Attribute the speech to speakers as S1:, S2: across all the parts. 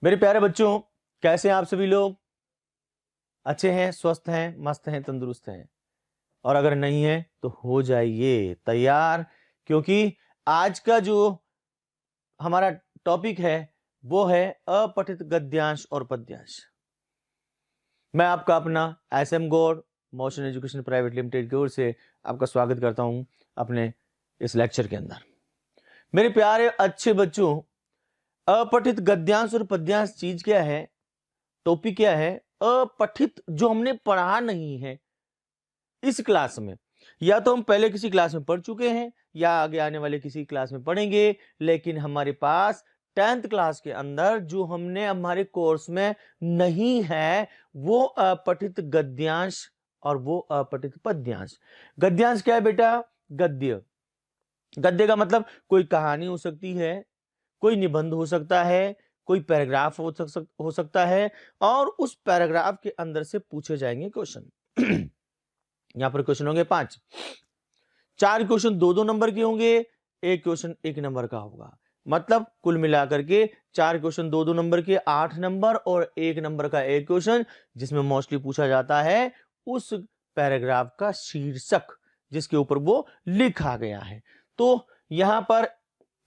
S1: मेरे प्यारे बच्चों, कैसे हैं आप सभी लोग? अच्छे हैं, स्वस्थ हैं, मस्त हैं, तंदुरुस्त हैं? और अगर नहीं है तो हो जाइए तैयार, क्योंकि आज का जो हमारा टॉपिक है वो है अपठित गद्यांश और पद्यांश। मैं आपका अपना SM Gaur motion education private limited की ओर से आपका स्वागत करता हूं अपने इस लेक्चर के अंदर। मेरे प्यारे अच्छे बच्चों, अपठित गद्यांश और पद्यांश चीज क्या है, टॉपिक क्या है? अपठित, जो हमने पढ़ा नहीं है इस क्लास में, या तो हम पहले किसी क्लास में पढ़ चुके हैं या आगे आने वाले किसी क्लास में पढ़ेंगे, लेकिन हमारे पास 10th क्लास के अंदर जो हमने हमारे कोर्स में नहीं है वो अपठित गद्यांश और वो अपठित पद्यांश। गद्यांश क्या है बेटा? गद्य। गद्य का मतलब कोई कहानी हो सकती है, कोई निबंध हो सकता है, कोई पैराग्राफ हो सकता है, और उस पैराग्राफ के अंदर से पूछे जाएंगे क्वेश्चन। यहां पर क्वेश्चन होंगे 5। 4 क्वेश्चन 2-2 नंबर के होंगे, एक क्वेश्चन 1 नंबर का होगा। मतलब कुल मिलाकर के 4 क्वेश्चन 2-2 नंबर के 8 नंबर और 1 नंबर का एक क्वेश्चन, जिसमें मोस्टली पूछा जाता है उस पैराग्राफ का शीर्षक जिसके ऊपर वो लिखा गया है। तो यहां पर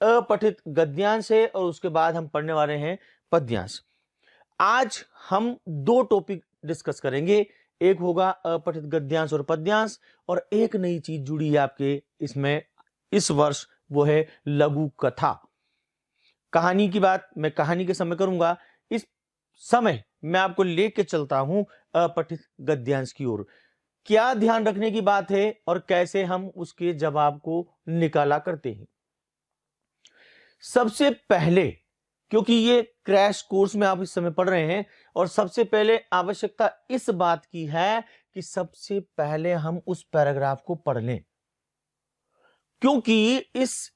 S1: अपठित गद्यांश है और उसके बाद हम पढ़ने वाले हैं पद्यांश। आज हम 2 टॉपिक डिस्कस करेंगे, एक होगा अपठित गद्यांश और पद्यांश, और एक नई चीज जुड़ी है आपके इसमें इस वर्ष, वो है लघु कथा। कहानी की बात मैं कहानी के समय करूंगा, इस समय मैं आपको लेके चलता हूं अपठित गद्यांश की ओर। क्या ध्यान रखने की बात है और कैसे हम उसके जवाब को निकाला करते हैं। सबसे पहले, क्योंकि ये क्रैश कोर्स में आप इस समय पढ़ रहे हैं, और सबसे पहले आवश्यकता इस बात की है कि सबसे पहले हम उस पैराग्राफ को पढ़ लें, क्योंकि इस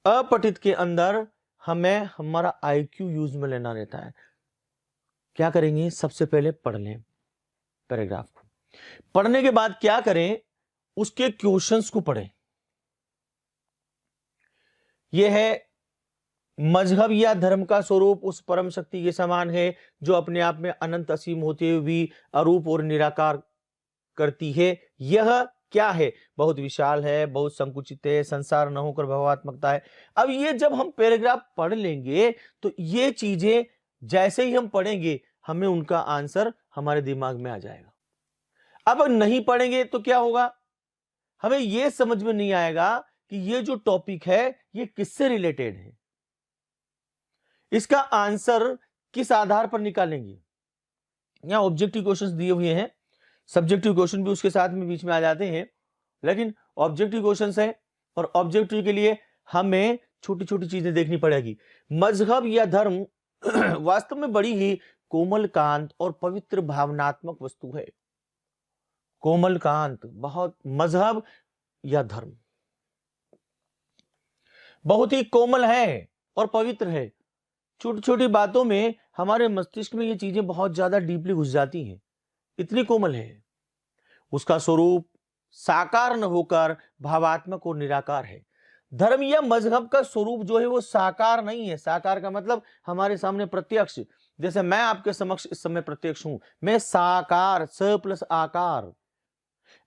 S1: अपठित के अंदर हमें हमारा IQ यूज में लेना रहता है। क्या करेंगे? सबसे पहले पढ़ लें पैराग्राफ को। पढ़ने के बाद क्या करें? उसके क्वेश्चंस को पढ़ें। यह है, मजहब या धर्म का स्वरूप उस परम शक्ति के समान है जो अपने आप में अनंत असीम होते हुए भी अरूप और निराकार करती है। यह क्या है? बहुत विशाल है, बहुत संकुचित है, संसार न होकर भावात्मकता है। अब ये जब हम पैराग्राफ पढ़ लेंगे तो ये चीजें जैसे ही हम पढ़ेंगे हमें उनका आंसर हमारे दिमाग में आ जाएगा। अब नहीं पढ़ेंगे तो क्या होगा? हमें यह समझ में नहीं आएगा कि ये जो टॉपिक है ये किससे रिलेटेड है, इसका आंसर किस आधार पर निकालेंगे। यहां ऑब्जेक्टिव क्वेश्चंस दिए हुए हैं, सब्जेक्टिव क्वेश्चन भी उसके साथ में बीच में आ जाते हैं, लेकिन ऑब्जेक्टिव क्वेश्चंस है और ऑब्जेक्टिव के लिए हमें छोटी छोटी चीजें देखनी पड़ेगी। मजहब या धर्म वास्तव में बड़ी ही कोमल कांत और पवित्र भावनात्मक वस्तु है। कोमल कांत, बहुत, मजहब या धर्म बहुत ही कोमल है और पवित्र है। छोटी छोटी बातों में हमारे मस्तिष्क में ये चीजें बहुत ज्यादा डीपली घुस जाती हैं, इतनी कोमल है। उसका स्वरूप साकार न होकर भावात्मक और निराकार है। धर्म या मजहब का स्वरूप जो है वो साकार नहीं है। साकार का मतलब हमारे सामने प्रत्यक्ष, जैसे मैं आपके समक्ष इस समय प्रत्यक्ष हूं, मैं साकार, स प्लस आकार,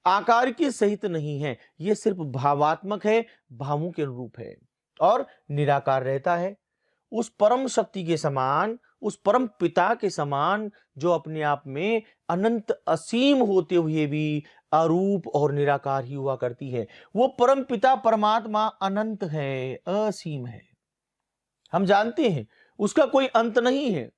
S1: आकार की सहित नहीं है। यह सिर्फ भावात्मक है, भावों के अनुरूप है और निराकार रहता है। उस परम शक्ति के समान, उस परम पिता के समान जो अपने आप में अनंत असीम होते हुए भी अरूप और निराकार ही हुआ करती है। वो परम पिता परमात्मा अनंत है, असीम है। हम जानते हैं उसका कोई अंत नहीं है,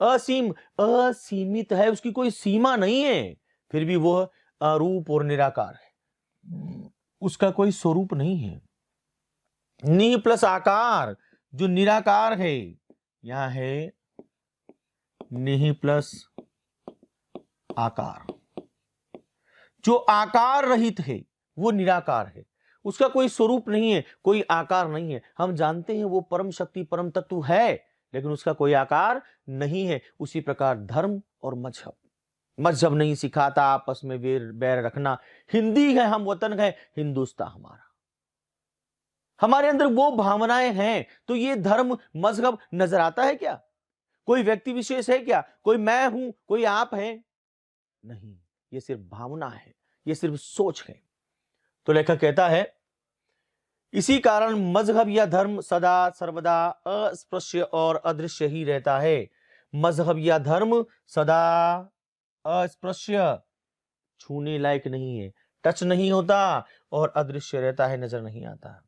S1: असीम, असीमित है, उसकी कोई सीमा नहीं है, फिर भी वह अरूप और निराकार है। उसका कोई स्वरूप नहीं है। नि प्लस आकार जो निराकार है, यहां है निहि प्लस आकार, जो आकार रहित है वो निराकार है। उसका कोई स्वरूप नहीं है, कोई आकार नहीं है। हम जानते हैं वो परम शक्ति परम तत्व है, लेकिन उसका कोई आकार नहीं है। उसी प्रकार धर्म और मजहब, मजहब नहीं सिखाता आपस में बैर रखना। हिंदी है हम वतन है, हिंदुस्तान हमारा। हमारे अंदर वो भावनाएं हैं, तो ये धर्म मजहब नजर आता है क्या? कोई व्यक्ति विशेष है क्या? कोई मैं हूं, कोई आप हैं? नहीं, ये सिर्फ भावना है, ये सिर्फ सोच है। तो लेखक कहता है, इसी कारण मजहब या धर्म सदा सर्वदा अस्पृश्य और अदृश्य ही रहता है। मजहब या धर्म सदा अस्पृश्य, छूने लायक नहीं है, टच नहीं होता, और अदृश्य रहता है, नजर नहीं आता।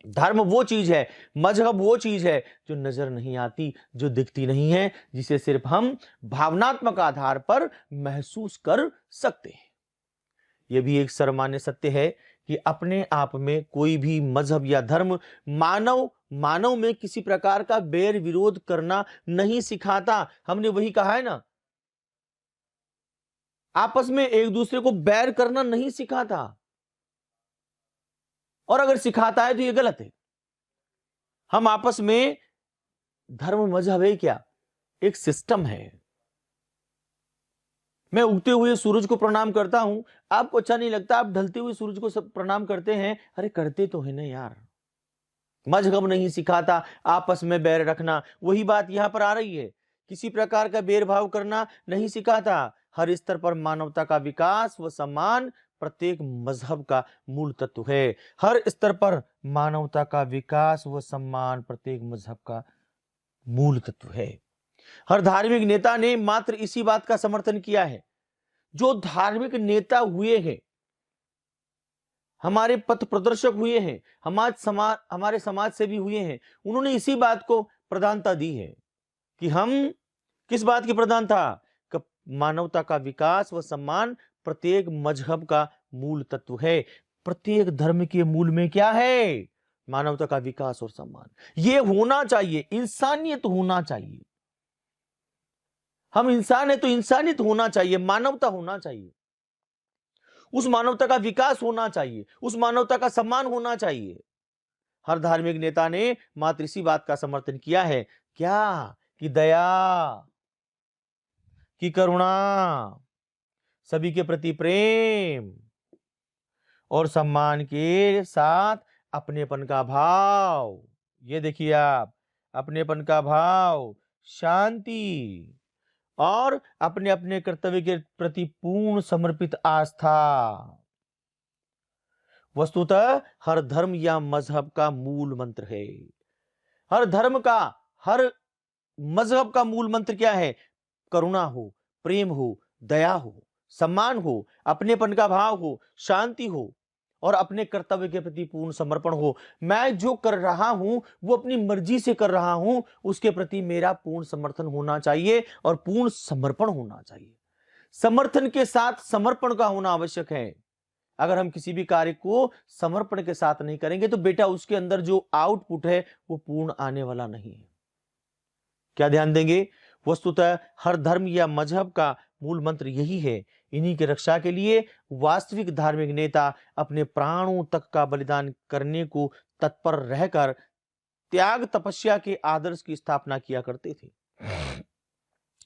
S1: धर्म वो चीज है, मजहब वो चीज है जो नजर नहीं आती, जो दिखती नहीं है, जिसे सिर्फ हम भावनात्मक आधार पर महसूस कर सकते हैं। यह भी एक सर्वमान्य सत्य है कि अपने आप में कोई भी मजहब या धर्म मानव में किसी प्रकार का बैर विरोध करना नहीं सिखाता। हमने वही कहा है ना, आपस में एक दूसरे को बैर करना नहीं सिखाता, और अगर सिखाता है तो यह गलत है। हम आपस में, धर्म मजहब है क्या? एक सिस्टम है। मैं उगते हुए सूरज को प्रणाम करता हूं, आपको अच्छा नहीं लगता, आप ढलते हुए सूरज को सब प्रणाम करते हैं। अरे करते तो है ना यार। मजहब नहीं सिखाता आपस में बैर रखना। वही बात यहां पर आ रही है, किसी प्रकार का भेदभाव करना नहीं सिखाता। हर स्तर पर मानवता का विकास व सम्मान प्रत्येक मजहब का मूल तत्व है। हर स्तर पर मानवता का विकास व सम्मान प्रत्येक मजहब का मूल तत्व है। हर धार्मिक नेता ने मात्र इसी बात का समर्थन किया है। जो धार्मिक नेता हुए हैं, हमारे पथ प्रदर्शक हुए हैं, हमारे समाज से भी हुए हैं, उन्होंने इसी बात को प्रधानता दी है कि हम किस बात की प्रधानता? मानवता का विकास व सम्मान प्रत्येक मजहब का मूल तत्व है। प्रत्येक धर्म के मूल में क्या है? मानवता का विकास और सम्मान। यह होना चाहिए, इंसानियत होना चाहिए। हम इंसान है तो इंसानियत होना चाहिए, मानवता होना चाहिए, उस मानवता का विकास होना चाहिए, उस मानवता का सम्मान होना चाहिए। हर धार्मिक नेता ने मात्र इसी बात का समर्थन किया है, क्या? कि दया, कि करुणा, सभी के प्रति प्रेम और सम्मान के साथ अपनेपन का भाव। ये देखिए आप, अपनेपन का भाव, शांति और अपने अपने कर्तव्य के प्रति पूर्ण समर्पित आस्था वस्तुतः हर धर्म या मजहब का मूल मंत्र है। हर धर्म का, हर मजहब का मूल मंत्र क्या है? करुणा हो, प्रेम हो, दया हो, सम्मान हो, अपनेपन का भाव हो, शांति हो और अपने कर्तव्य के प्रति पूर्ण समर्पण हो। मैं जो कर रहा हूं वो अपनी मर्जी से कर रहा हूं, उसके प्रति मेरा पूर्ण समर्थन होना चाहिए और पूर्ण समर्पण होना चाहिए। समर्थन के साथ समर्पण का होना आवश्यक है। अगर हम किसी भी कार्य को समर्पण के साथ नहीं करेंगे तो बेटा उसके अंदर जो आउटपुट है वो पूर्ण आने वाला नहीं है। क्या ध्यान देंगे? वस्तुतः हर धर्म या मजहब का मूल मंत्र यही है। इन्हीं की रक्षा के लिए वास्तविक धार्मिक नेता अपने प्राणों तक का बलिदान करने को तत्पर रहकर त्याग तपस्या के आदर्श की स्थापना किया करते थे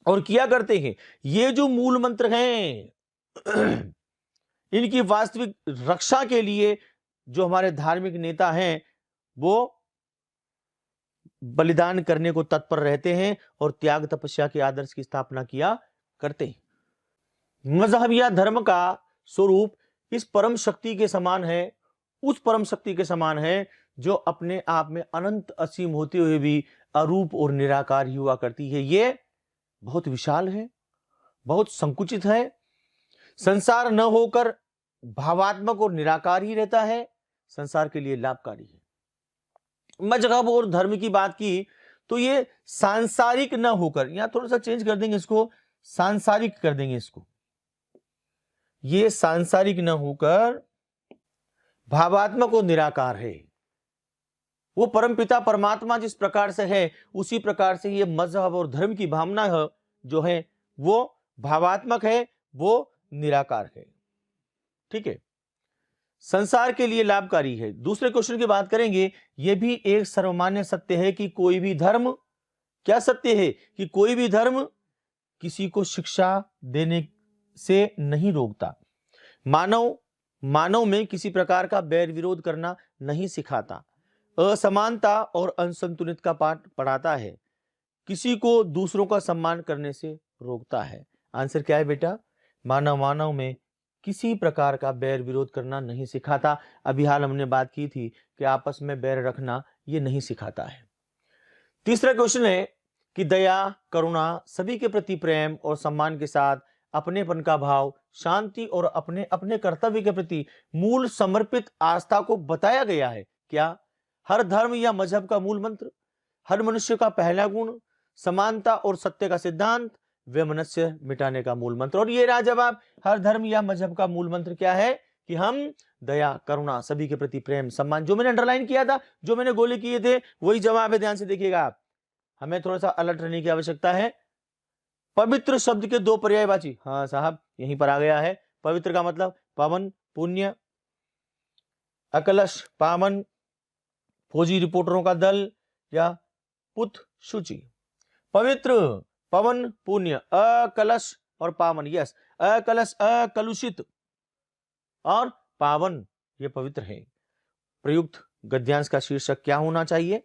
S1: और किया करते हैं। ये जो मूल मंत्र हैं, इनकी वास्तविक रक्षा के लिए जो हमारे धार्मिक नेता हैं वो बलिदान करने को तत्पर रहते हैं और त्याग तपस्या के आदर्श की स्थापना किया करते हैं। मजहब या धर्म का स्वरूप इस परम शक्ति के समान है, उस परम शक्ति के समान है जो अपने आप में अनंत असीम होते हुए भी अरूप और निराकार ही हुआ करती है। ये बहुत विशाल है, बहुत संकुचित है, संसार न होकर भावात्मक और निराकार ही रहता है, संसार के लिए लाभकारी है। मजहब और धर्म की बात की तो ये सांसारिक न होकर, यहां थोड़ा सा चेंज कर देंगे इसको, सांसारिक कर देंगे इसको, ये सांसारिक न होकर भावात्मक और निराकार है। वो परमपिता परमात्मा जिस प्रकार से है उसी प्रकार से ये मजहब और धर्म की भावना है जो है वो भावात्मक है, वो निराकार है। ठीक है, संसार के लिए लाभकारी है। दूसरे क्वेश्चन की बात करेंगे, यह भी एक सर्वमान्य सत्य है कि कोई भी धर्म, क्या सत्य है? कि कोई भी धर्म किसी को शिक्षा देने से नहीं रोकता। मानव मानव में किसी प्रकार का बैर विरोध करना नहीं सिखाता, असमानता और असंतुलित का पाठ पढ़ाता है, किसी को दूसरों का सम्मान करने से रोकता है। आंसर क्या है बेटा? मानव में किसी प्रकार का बैर विरोध करना नहीं सिखाता। अभी हाल हमने बात की थी कि आपस में बैर रखना ये नहीं सिखाता है। तीसरा क्वेश्चन है कि दया, करुणा, सभी के प्रति प्रेम और सम्मान के साथ अपनेपन का भाव, शांति और अपने अपने कर्तव्य के प्रति मूल समर्पित आस्था को बताया गया है। क्या? हर धर्म या मजहब का मूल मंत्र, हर मनुष्य का पहला गुण, समानता और सत्य का सिद्धांत, वैमनस्य मिटाने का मूल मंत्र। और ये रहा जवाब। हर धर्म या मजहब का मूल मंत्र क्या है? कि हम दया, करुणा, सभी के प्रति प्रेम, सम्मान। जो मैंने अंडरलाइन किया था, जो मैंने गोले किए थे, वही जवाब है। ध्यान से देखिएगा आप, हमें थोड़ा सा अलर्ट रहने की आवश्यकता है। पवित्र शब्द के दो पर्यायवाची, हाँ साहब यहीं पर आ गया है। पवित्र का मतलब पावन, पुण्य, अकलश पावन, फौजी रिपोर्टरों का दल या पुत शुचि। पवित्र, पवन, पुण्य, अकलश और पावन। यस, अकलश अकलुषित और पावन, ये पवित्र है। प्रयुक्त गद्यांश का शीर्षक क्या होना चाहिए?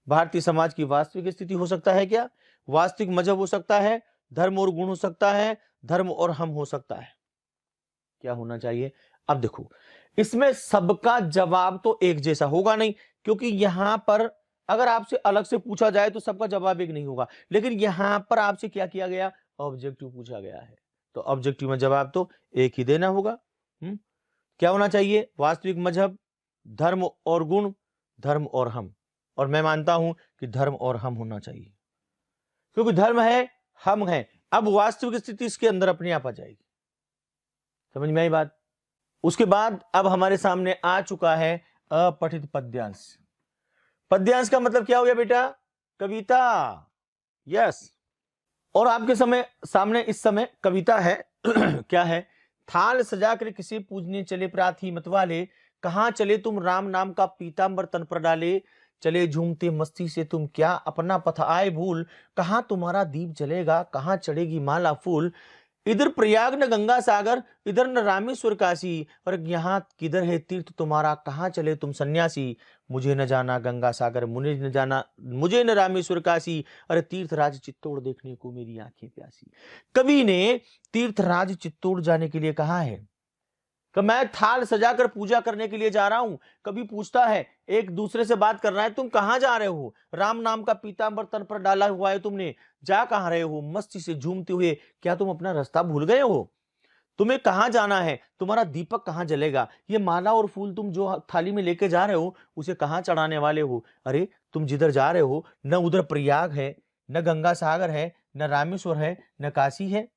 S1: भारतीय समाज की वास्तविक स्थिति हो सकता है क्या? वास्तविक मजहब हो सकता है, धर्म और गुण हो सकता है, धर्म और हम हो सकता है। क्या होना चाहिए? अब देखो, इसमें सबका जवाब तो एक जैसा होगा नहीं, क्योंकि यहां पर अगर आपसे अलग से पूछा जाए तो सबका जवाब एक नहीं होगा। लेकिन यहां पर आपसे क्या किया गया? ऑब्जेक्टिव पूछा गया है, तो ऑब्जेक्टिव में जवाब तो एक ही देना होगा। क्या होना चाहिए? वास्तविक मजहब, धर्म और गुण, धर्म और हम। और मैं मानता हूं कि धर्म और हम होना चाहिए, क्योंकि धर्म है, हम है। अब वास्तविक स्थिति इसके अंदर अपने आप आ जाएगी। समझ में आई बात? उसके बाद अब हमारे सामने आ चुका है अपठित पद्यांश। पद्यांश का मतलब क्या हो गया बेटा? कविता। यस, और आपके सामने इस समय कविता है। क्या है? थाल सजाकर किसे पूजने चले प्रार्थी मतवाले, कहां चले तुम राम नाम का पीतांबर तन पर डाले, चले झूमते मस्ती से तुम क्या अपना पथ आए भूल, कहां तुम्हारा दीप जलेगा, कहां चढ़ेगी माला फूल, इधर प्रयाग न गंगा सागर, इधर न रामेश्वर काशी, और यहाँ किधर है तीर्थ तुम्हारा, कहाँ चले तुम सन्यासी, मुझे न जाना गंगा सागर, मुझे न रामेश्वर काशी, अरे तीर्थराज चित्तौड़ देखने को मेरी आंखें प्यासी। कवि ने तीर्थराज चित्तौड़ जाने के लिए कहा है कि मैं थाल सजाकर पूजा करने के लिए जा रहा हूं। कभी पूछता है, एक दूसरे से बात कर रहा है, तुम कहां जा रहे हो? राम नाम का पीतांबर तन पर डाला हुआ है तुमने, जा कहां रहे हो? मस्ती से झूमते हुए, क्या तुम अपना रास्ता भूल गए हो? तुम्हें कहां जाना है? तुम्हारा दीपक कहां जलेगा? ये माला और फूल तुम जो थाली में लेके जा रहे हो, उसे कहां चढ़ाने वाले हो? अरे तुम जिधर जा रहे हो, न उधर प्रयाग है, न गंगा सागर है, न रामेश्वर है, न काशी है,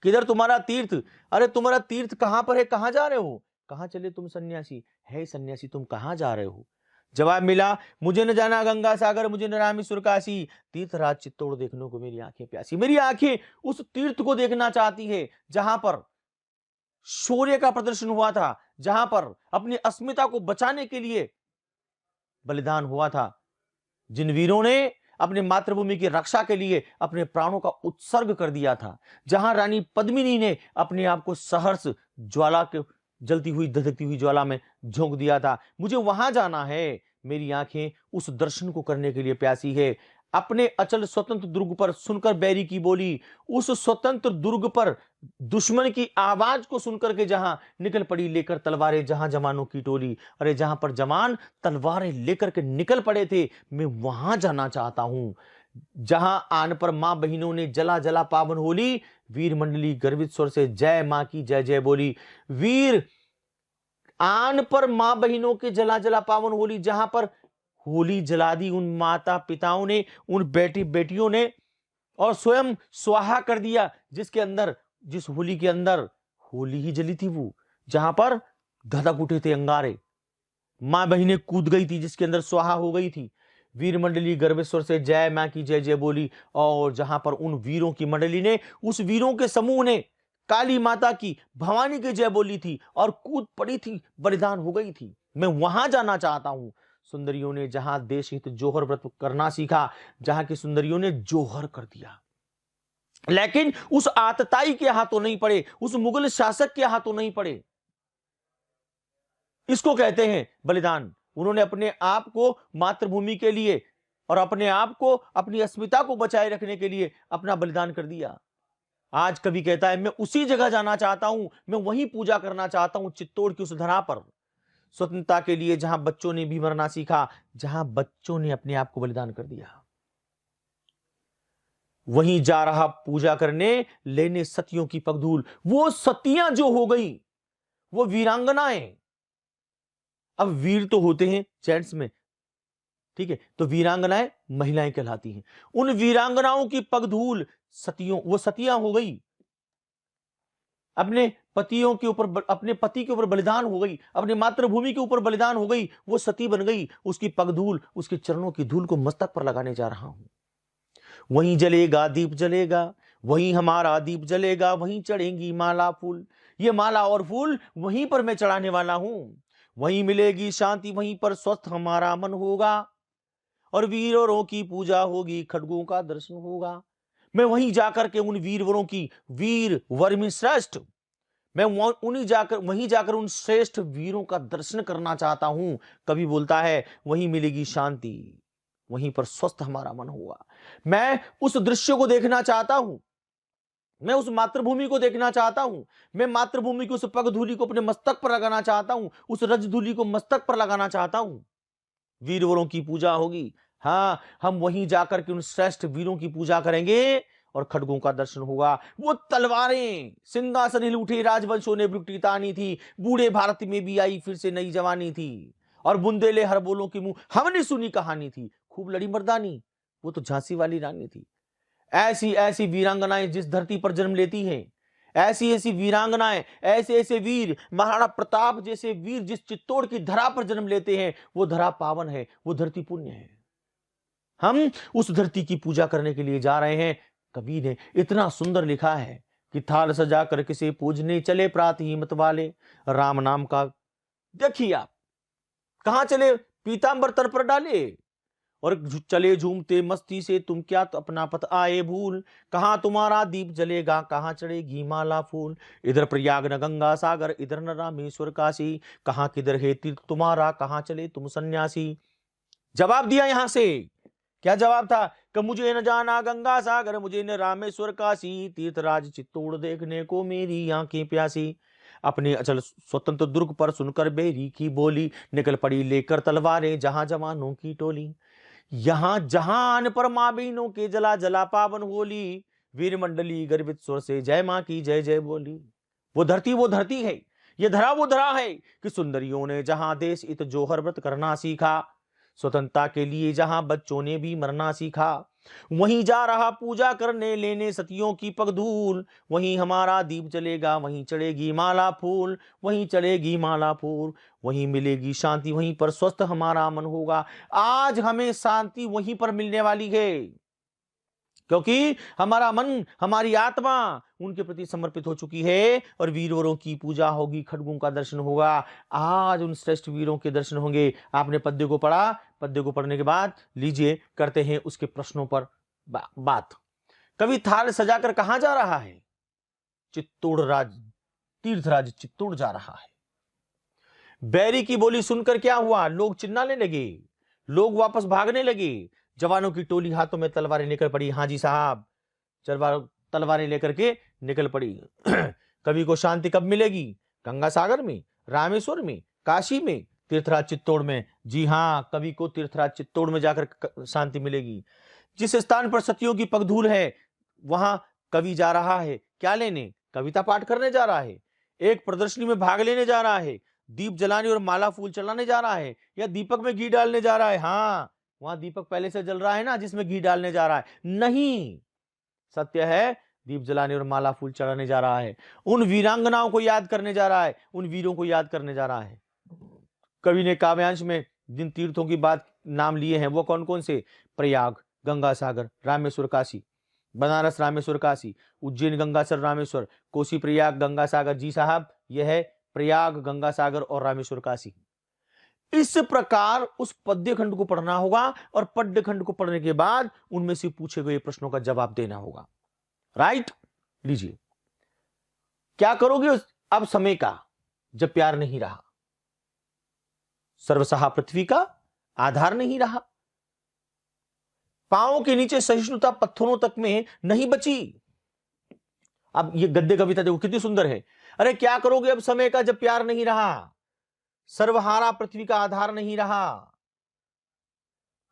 S1: किधर तुम्हारा तीर्थ? अरे तुम्हारा तीर्थ कहां पर है? कहां जा रहे हो? कहां चले तुम सन्यासी? है सन्यासी, तुम कहां जा रहे हो? जवाब मिला, मुझे न जाना गंगा सागर, मुझे न रामेश्वर काशी, तीर्थराज चित्तौड़ देखने को मेरी आंखें प्यासी। मेरी आंखें उस तीर्थ को देखना चाहती है जहां पर शौर्य का प्रदर्शन हुआ था, जहां पर अपनी अस्मिता को बचाने के लिए बलिदान हुआ था, जिन वीरों ने अपने मातृभूमि की रक्षा के लिए अपने प्राणों का उत्सर्ग कर दिया था, जहां रानी पद्मिनी ने अपने आप को सहर्ष ज्वाला के जलती हुई धधकती हुई ज्वाला में झोंक दिया था। मुझे वहां जाना है, मेरी आंखें उस दर्शन को करने के लिए प्यासी है। अपने अचल स्वतंत्र दुर्ग पर सुनकर बैरी की बोली, उस स्वतंत्र दुर्ग पर दुश्मन की आवाज को सुनकर के जहां निकल पड़ी लेकर तलवारें जहां जवानों की टोली, अरे जहां पर जवान तलवारें लेकर के निकल पड़े थे, मैं वहां जाना चाहता हूं। जहां आन पर मां बहिनों ने जला जला पावन होली, वीर मंडली गर्वित स्वर से जय मां की जय जय बोली। वीर आन पर मां बहिनों के जला जला पावन होली, जहां पर होली जला दी उन माता पिताओं ने, उन बेटी बेटियों ने, और स्वयं स्वाहा कर दिया जिस होली के अंदर होली ही जली थी, वो जहां पर धधक उठे थे अंगारे, मां बहिनें कूद गई थी, जिसके अंदर स्वाहा हो गई थी। वीर मंडली गर्भेश्वर से जय मां की जय जय बोली, और जहां पर उन वीरों की मंडली ने, उस वीरों के समूह ने काली माता की, भवानी की जय बोली थी और कूद पड़ी थी, बलिदान हो गई थी। मैं वहां जाना चाहता हूं। सुंदरियों ने जहां देश हित जोहर व्रत करना सीखा, जहां की सुंदरियों ने जोहर कर दिया, लेकिन उस आतताई के हाथों नहीं पड़े, उस मुगल शासक के हाथों नहीं पड़े। इसको कहते हैं बलिदान। उन्होंने अपने आप को मातृभूमि के लिए और अपने आप को, अपनी अस्मिता को बचाए रखने के लिए अपना बलिदान कर दिया। आज कवि कहता है मैं उसी जगह जाना चाहता हूं, मैं वहीं पूजा करना चाहता हूं, चित्तौड़ की उस धरा पर, स्वतंत्रता के लिए जहां बच्चों ने भी मरना सीखा, जहां बच्चों ने अपने आप को बलिदान कर दिया। वहीं जा रहा पूजा करने, लेने सतियों की पगधूल। वो सतियां जो हो गई, वो वीरांगनाएं। अब वीर तो होते हैं जेंट्स में, ठीक है, तो वीरांगनाएं महिलाएं कहलाती हैं। उन वीरांगनाओं की पगधूल सतियों, वो सतियां हो गई, अपने पतियों के ऊपर, अपने पति के ऊपर बलिदान हो गई, अपनी मातृभूमि के ऊपर बलिदान हो गई, वो सती बन गई। उसकी पगधूल, उसके चरणों की धूल को मस्तक पर लगाने जा रहा हूं। वहीं जलेगा दीप जलेगा, वहीं हमारा दीप जलेगा, वहीं चढ़ेंगी माला फूल। ये माला और फूल वहीं पर मैं चढ़ाने वाला हूं। वहीं मिलेगी शांति, वहीं पर स्वस्थ हमारा मन होगा, और वीरों की पूजा होगी, खड्गों का दर्शन होगा। मैं वहीं जाकर के उन वीरवरों की, वीर वर में श्रेष्ठ, मैं वहीं जाकर उन श्रेष्ठ वीरों का दर्शन करना चाहता हूं। कवि बोलता है वहीं मिलेगी शांति, वहीं पर स्वस्थ हमारा मन होगा। मैं उस दृश्य को देखना चाहता हूं, मैं उस मातृभूमि को देखना चाहता हूं, मैं मातृभूमि की उस पगधूलि को अपने मस्तक पर लगाना चाहता हूं, उस रजधूलि को मस्तक पर लगाना चाहता हूं। वीरवरों की पूजा होगी, हाँ, हम वहीं जाकर के उन श्रेष्ठ वीरों की पूजा करेंगे और खड्गों का दर्शन होगा। वो तलवारें सिंहासन हिल उठे, राजवंशों ने ब्रुकटी तानी थी, बूढ़े भारत में भी आई फिर से नई जवानी थी, और बुंदेले हर बोलों की मुंह हमने सुनी कहानी थी, खूब लड़ी मर्दानी, वो तो झांसी वाली रानी थी। ऐसी ऐसी वीरांगनाएं जिस धरती पर जन्म लेती हैं, ऐसी ऐसी वीरांगनाएं, ऐसे ऐसे वीर, महाराणा प्रताप जैसे वीर जिस चित्तौड़ की धरा पर जन्म लेते हैं, वो धरा पावन है, वो धरती पुण्य है। हम उस धरती की पूजा करने के लिए जा रहे हैं। कवि ने इतना सुंदर लिखा है कि थाल सजा कर किसे पूजने चले प्रात ही मत वाले, राम नाम का, देखिए आप कहां चले, पीतांबर तर पर डाले, और चले झूमते मस्ती से, तुम क्या तो अपना पत आए भूल, कहां तुम्हारा दीप जलेगा, कहां चढ़ेगी माला फूल। इधर प्रयाग न गंगा सागर, इधर न रामेश्वर काशी, कहां किधर है तीर्थ तुम्हारा, कहां चले तुम सन्यासी। जवाब दिया यहां से, क्या जवाब था कि मुझे न जाना गंगा सागर, मुझे न रामेश्वर काशी, तीर्थराज चित्तौड़ देखने को मेरी आंखें प्यासी। अपने अचल स्वतंत्र दुर्ग पर सुनकर बेरी की बोली, निकल पड़ी लेकर तलवारें जहां जवानों की टोली। यहां जहान पर मां बहनों के जला जला पावन होली, वीर मंडली गर्वित स्वर से जय मां की जय जय बोली। वो धरती है, ये धरा वो धरा है कि सुंदरियों ने जहां देश इत जोहर व्रत करना सीखा, स्वतंत्रता के लिए जहां बच्चों ने भी मरना सीखा। वहीं जा रहा पूजा करने, लेने सतियों की पगधूल, वहीं हमारा दीप जलेगा, वहीं चढ़ेगी माला फूल, वहीं चढ़ेगी माला फूल, वहीं मिलेगी शांति, वहीं पर स्वस्थ हमारा मन होगा। आज हमें शांति वहीं पर मिलने वाली है, क्योंकि हमारा मन, हमारी आत्मा उनके प्रति समर्पित हो चुकी है, और वीरों की पूजा होगी, खड्गों का दर्शन होगा। आज उन श्रेष्ठ वीरों के दर्शन होंगे। आपने पद्य को पढ़ा, पद्य को पढ़ने के बाद लीजिए करते हैं उसके प्रश्नों पर बात। कवि थाल सजाकर कहां जा रहा है? चित्तौड़ राज, तीर्थराज चित्तौड़ जा रहा है। बैरी की बोली सुनकर क्या हुआ? लोग चिल्लाने लगे, लोग वापस भागने लगे, जवानों की टोली हाथों में तलवारें लेकर पड़ी। हां जी साहब, तलवारें लेकर के निकल पड़ी। कवि को शांति कब मिलेगी? गंगा सागर में, रामेश्वर में, काशी में, तीर्थराज चित्तौड़ में। जी हां, कवि को तीर्थराज चित्तौड़ में जाकर शांति मिलेगी। जिस स्थान पर सतियों की पगधूल है, वहां कवि जा रहा है क्या लेने? कविता पाठ करने जा रहा है, एक प्रदर्शनी में भाग लेने जा रहा है, दीप जलाने और माला फूल चढ़ाने जा रहा है, या दीपक में घी डालने जा रहा है? हाँ, वहां दीपक पहले से जल रहा है ना, जिसमें घी डालने जा रहा है? नहीं, सत्य है दीप जलाने और माला फूल चढ़ाने जा रहा है, उन वीरांगनाओं को याद करने जा रहा है, उन वीरों को याद करने जा रहा है। कवि ने काव्यांश में जिन तीर्थों की बात नाम लिए हैं वो कौन कौन से? प्रयाग, गंगा सागर, रामेश्वर काशी, बनारस रामेश्वर काशी, उज्जैन गंगासर रामेश्वर, कोसी प्रयाग गंगा सागर। जी साहब, यह है प्रयाग, गंगा सागर और रामेश्वर काशी। इस प्रकार उस पद्य खंड को पढ़ना होगा, और पद्य खंड को पढ़ने के बाद उनमें से पूछे गए प्रश्नों का जवाब देना होगा। राइट, लीजिए, क्या करोगे अब समय का, जब प्यार नहीं रहा? सर्वसहा पृथ्वी का आधार नहीं रहा। पांवों के नीचे सहिष्णुता पत्थरों तक में नहीं बची। अब ये गद्य कविता देखो कितनी सुंदर है। अरे क्या करोगे अब समय का जब प्यार नहीं रहा, सर्वहारा पृथ्वी का आधार नहीं रहा,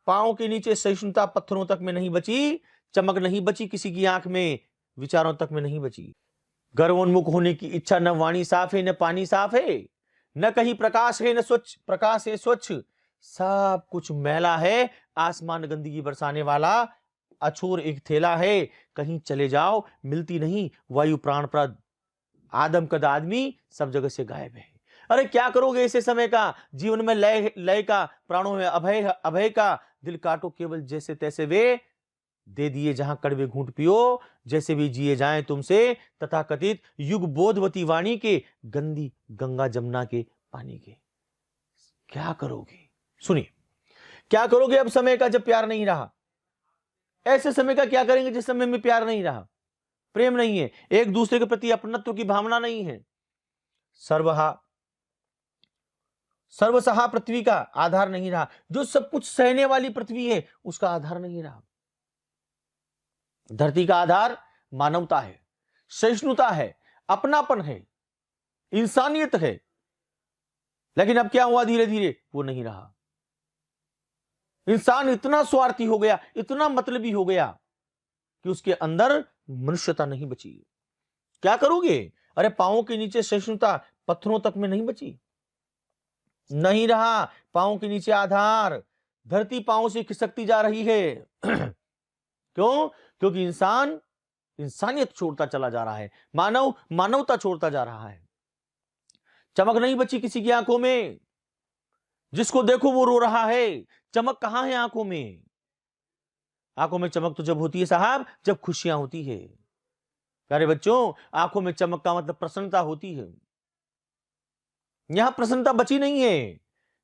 S1: पांवों के नीचे सहिष्णुता पत्थरों तक में नहीं बची, चमक नहीं बची किसी की आंख में, विचारों तक में नहीं बची। गर्वोन्मुख होने की इच्छा, न वाणी साफ है न पानी साफ है, न कहीं प्रकाश है न स्वच्छ, प्रकाश है स्वच्छ, सब कुछ मैला है, आसमान गंदगी बरसाने वाला, अछूर एक थैला है, कहीं चले जाओ मिलती नहीं वायु प्राणप्रद, आदम कद आदमी सब जगह से गायब है। अरे क्या करोगे ऐसे समय का, जीवन में लय लय का, प्राणों में अभय अभय का, दिल काटो केवल जैसे तैसे वे, दे दिए जहां कड़वे घूंट पियो, जैसे भी जिए जाएं तुमसे, तथा कथित युग बोधवती वाणी के, गंदी गंगा जमुना के पानी के। क्या करोगे, सुनिए, क्या करोगे अब समय का जब प्यार नहीं रहा। ऐसे समय का क्या करेंगे जिस समय में प्यार नहीं रहा, प्रेम नहीं है, एक दूसरे के प्रति अपनत्व की भावना नहीं है, सर्वसहा पृथ्वी का आधार नहीं रहा, जो सब कुछ सहने वाली पृथ्वी है उसका आधार नहीं रहा। धरती का आधार मानवता है, सहिष्णुता है, अपनापन है, इंसानियत है, लेकिन अब क्या हुआ, धीरे धीरे वो नहीं रहा। इंसान इतना स्वार्थी हो गया, इतना मतलबी हो गया कि उसके अंदर मनुष्यता नहीं बची। क्या करोगे, अरे पांवों के नीचे सहिष्णुता पत्थरों तक में नहीं बची, नहीं रहा पांवों के नीचे आधार, धरती पांवों से खिसकती जा रही है। क्यों, क्योंकि इंसान इंसानियत छोड़ता चला जा रहा है, मानव मानवता छोड़ता जा रहा है। चमक नहीं बची किसी की आंखों में, जिसको देखो वो रो रहा है। चमक कहां है आंखों में, आंखों में चमक तो जब होती है साहब जब खुशियां होती है। प्यारे बच्चों, आंखों में चमक का मतलब प्रसन्नता होती है। यहां प्रसन्नता बची नहीं है,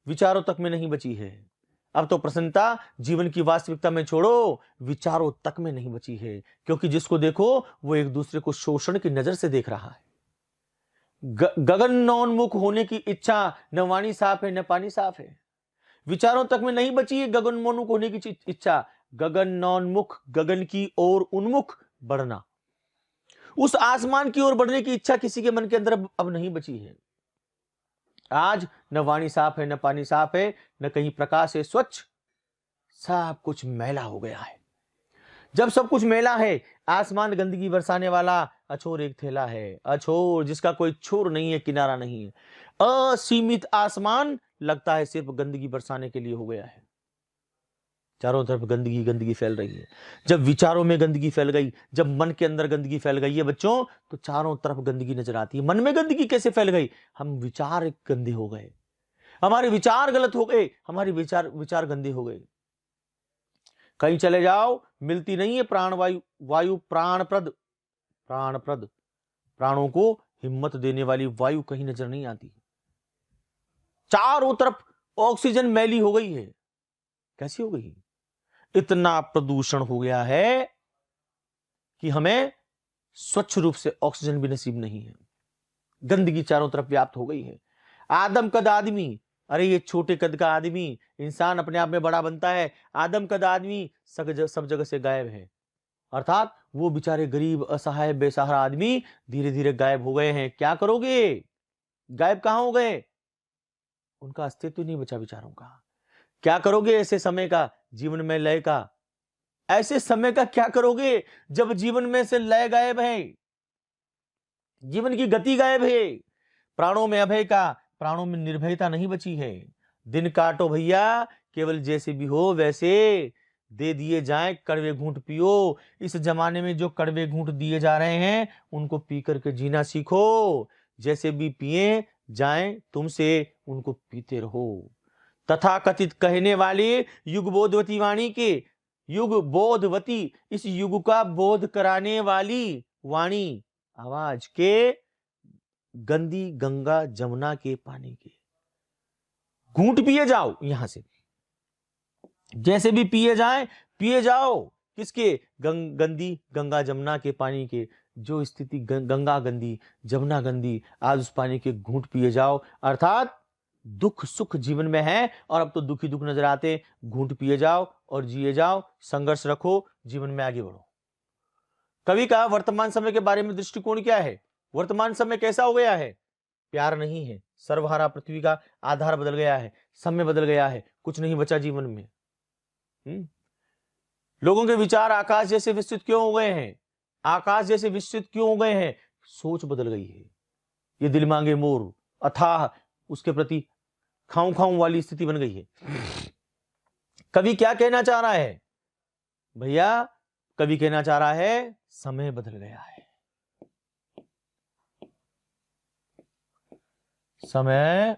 S1: विचारों तक में नहीं बची है। अब तो प्रसन्नता जीवन की वास्तविकता में छोड़ो, विचारों तक में नहीं बची है, क्योंकि जिसको देखो वो एक दूसरे को शोषण की नजर से देख रहा है। गगनोन्मुख होने की इच्छा, न वाणी साफ है न पानी साफ है, विचारों तक में नहीं बची है गगनोन्मुख होने की इच्छा। गगनोन्मुख, गगन की ओर उन्मुख बढ़ना, उस आसमान की ओर बढ़ने की इच्छा किसी के मन के अंदर अब नहीं बची है। आज न वाणी साफ है न पानी साफ है, न कहीं प्रकाश है स्वच्छ, सब कुछ मैला हो गया है। जब सब कुछ मैला है, आसमान गंदगी बरसाने वाला, अछोर एक थैला है, अछोर जिसका कोई छोर नहीं है, किनारा नहीं है, असीमित आसमान लगता है सिर्फ गंदगी बरसाने के लिए हो गया है। चारों तरफ गंदगी गंदगी फैल रही है। जब विचारों में गंदगी फैल गई, जब मन के अंदर गंदगी फैल गई है बच्चों, तो चारों तरफ गंदगी नजर आती है। मन में गंदगी कैसे फैल गई, हम विचार गंदे हो गए, हमारे विचार गलत हो गए, हमारे विचार गंदे हो गए। कहीं चले जाओ मिलती नहीं है प्राणवायु, वायु प्राणप्रद, प्राणों को हिम्मत देने वाली वायु कहीं नजर नहीं आती। चारों तरफ ऑक्सीजन मैली हो गई है। कैसी हो गई, इतना प्रदूषण हो गया है कि हमें स्वच्छ रूप से ऑक्सीजन भी नसीब नहीं है। गंदगी चारों तरफ व्याप्त हो गई है। आदम कद आदमी, अरे ये छोटे कद का आदमी, इंसान अपने आप में बड़ा बनता है, आदम कद आदमी सब जगह से गायब है। अर्थात वो बेचारे गरीब असहाय बेसहारा आदमी धीरे धीरे गायब हो गए हैं। क्या करोगे, गायब कहां हो गए, उनका अस्तित्व नहीं बचा बेचारों का। क्या करोगे ऐसे समय का, जीवन में लय का, ऐसे समय का क्या करोगे जब जीवन में से लय गायब है, जीवन की गति गायब है, प्राणों में अभय का, प्राणों में निर्भयता नहीं बची है। दिन काटो भैया केवल जैसे भी हो वैसे, दे दिए जाएं कड़वे घूंट पियो। इस जमाने में जो कड़वे घूंट दिए जा रहे हैं उनको पी करके जीना सीखो, जैसे भी पिए जाएं तुमसे उनको पीते रहो। तथा कथित कहने वाले युग बोधवती वाणी के, युग बोधवती इस युग का बोध कराने वाली वाणी, आवाज के, गंदी गंगा जमुना के पानी के घूंट पिए जाओ, यहां से जैसे भी पिए जाओ किसके, गंदी गंगा जमुना के पानी के। जो स्थिति गंगा गंदी जमुना गंदी, आज उस पानी के घूंट पिए जाओ। अर्थात दुख सुख जीवन में है और अब तो दुखी दुख नजर आते, घूंट पिए जाओ और जिए जाओ, संघर्ष रखो, जीवन में आगे बढ़ो। कवि का वर्तमान समय के बारे में दृष्टिकोण क्या है? वर्तमान समय कैसा हो गया है? प्यार नहीं है, सर्वहारा पृथ्वी का आधार बदल गया है, समय बदल गया है, कुछ नहीं बचा जीवन में। लोगों के विचार आकाश जैसे विस्तृत क्यों हो गए हैं? आकाश जैसे विस्तृत क्यों हो गए हैं? सोच बदल गई है। ये दिल मांगे मोर अथाह, उसके प्रति खाऊं खाऊं वाली स्थिति बन गई है। कवि क्या कहना चाह रहा है भैया? कवि कहना चाह रहा है समय बदल गया है, समय